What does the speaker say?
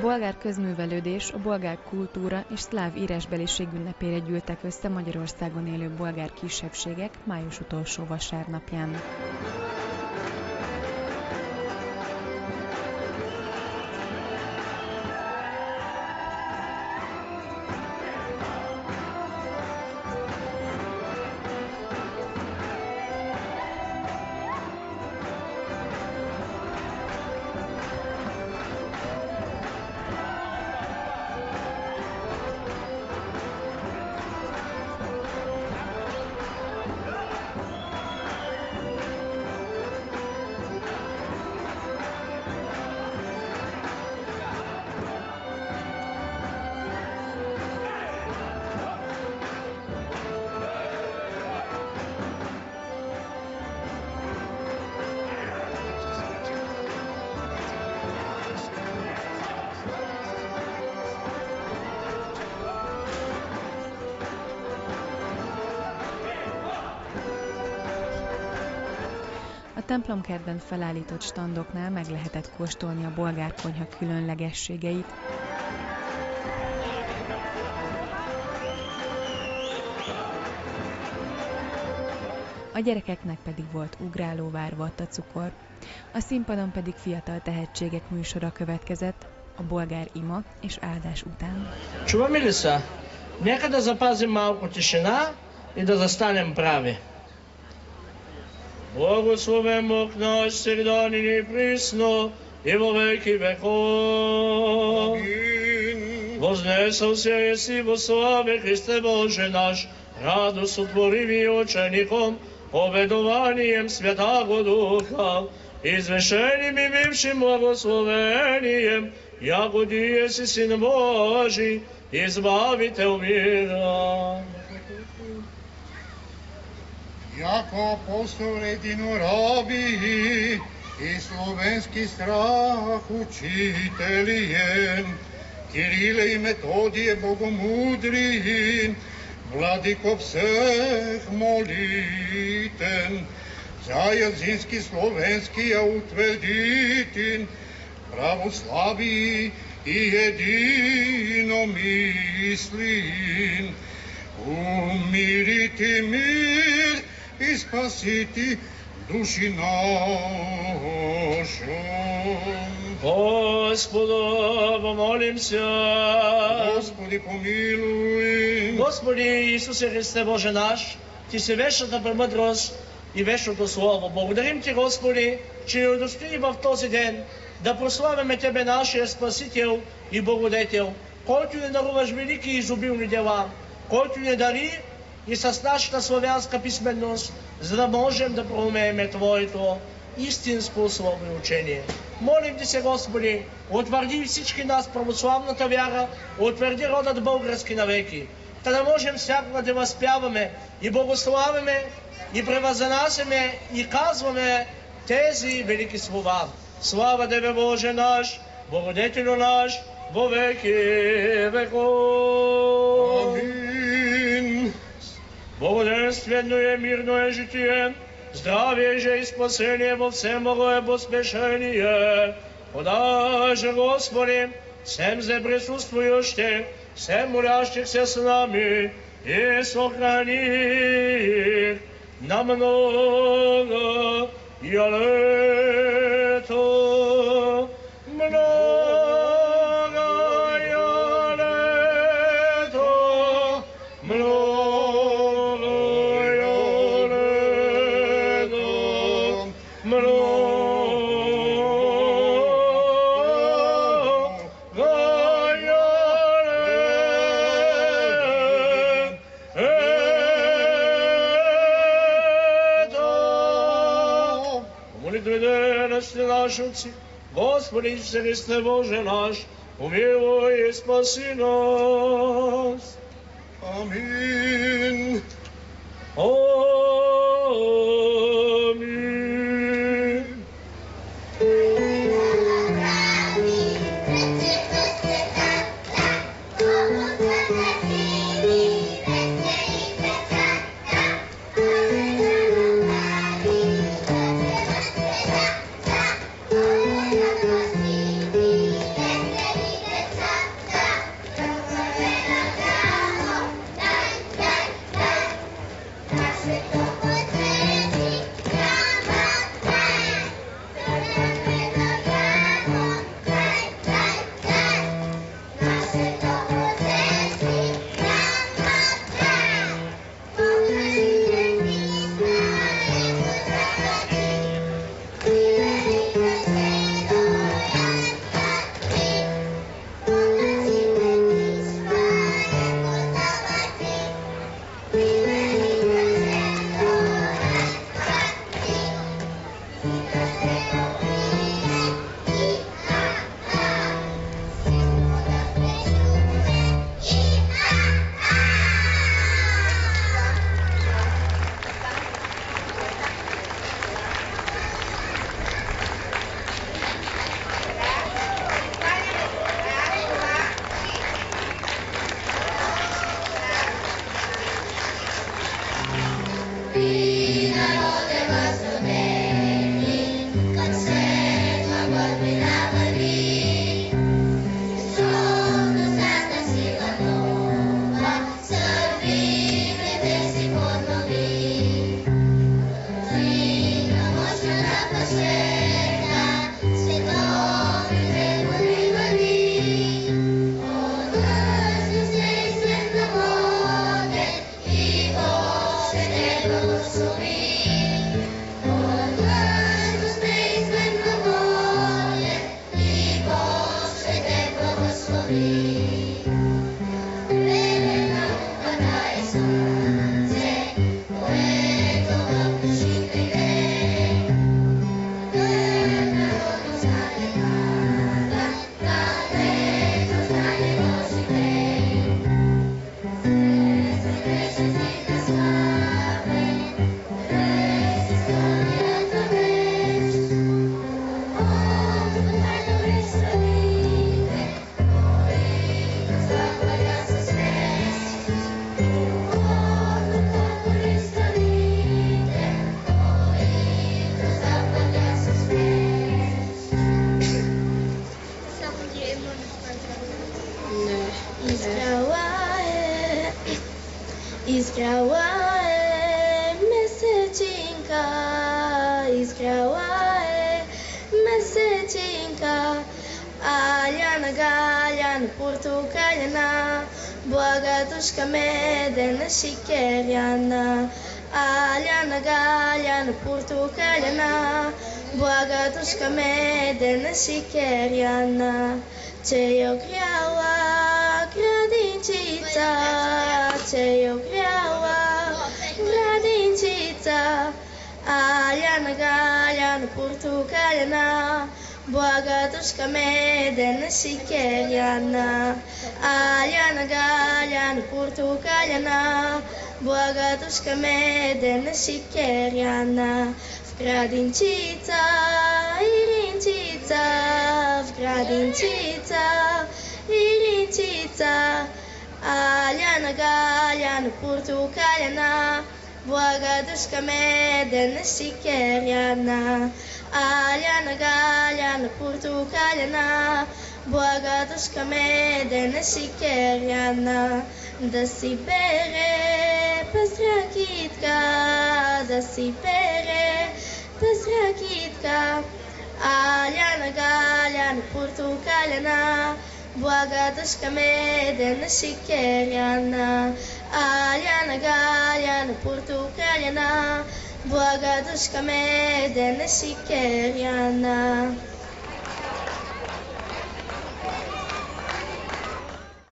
bolgár közművelődés, a bolgár kultúra és szláv írásbeliség ünnepére gyűltek össze Magyarországon élő bolgár kisebbségek május utolsó vasárnapján. A templomkertben felállított standoknál meg lehetett kóstolni a bolgár konyha különlegességeit. A gyerekeknek pedig volt ugrálóvár, vattacukor. A színpadon pedig fiatal tehetségek műsora következett, a bolgár ima és áldás után. Чуваме са? Нека да запазим малко тишина и да застанем прави. Благословен Бог наш, всегда ныне и присно, и во веки веков. Вознесался еси во славе, Христе Боже наш, радост утвориви учеником, обетованием Святаго Духа, извещеним и бившим благословением, ягоди еси Син Божий, избавител мира. Яко апостол единораби и словенски страх учителием, Кириле и Методие богомудрин, владико всех молитен, за язински словенския утвердитин, православии и единомислин, умирите мир и спасите души наши. Господа, помолимся. Господи, помилуй. Господи Исусе Христе Боже наш, Ти си вечната премъдрост и вечното Слово. Благодарим Ти, Господи, че ни удостои в този ден да прославяме Тебе, нашия Спасител и Благодетел, който ни даруваш велики и изобилни дела, който ни дари и с нашата славянска писменност, за да можем да проумеем Твоето истинско слово и учение. Молим Ти се, Господи, утвърди всички нас православната вяра, утвърди родът български навеки, та да можем всякога да възпяваме и благославяме и превъзнасяме и казваме тези велики слова. Слава Тебе, Боже наш, Благодетелю наш, во веки веков. Амин. Благоденственно е, мирно е житие, здравие же и спасение во всем Богое поспешение. Подаже, Господи, всем зе присутствующих, всем молящихся с нами и сохрани их на много лето. Господи Иисусе Христе Боже наш, помилуй и спаси нас. Амин. Амин. Iskrawae mesechinka, Iskrawae mesechinka, Aliana Galiana Portucaliana, Boagatushka Medena Shikeriana, Aliana Galiana Portucaliana, Boagatushka Medena Shikeriana, Cheio Kriawa, Gradincica, Cheio Kriawa, Gradincica, Aliana Galiana Portucaliana, Boagatushka Medena Shikeriana, Aliana Galiana Portucaliana, Boagatushka Medena Shikeriana, Vgradincica, Irincica, Vgradincica, Irincica, Aliana Galiana Portucaliana, Boagatushka Medena Shikeriana, Aliana Galiana Portucaliana, Boagatushka Medena Shikeriana, da Sibere Pesrakitka, da Sibere Pesrakitka, Aliana Galiana Portucaliana, Boagatushka Medena Shikeriana, Aliana Galiana Portucaliana, Boagatushka Medena Shikeriana.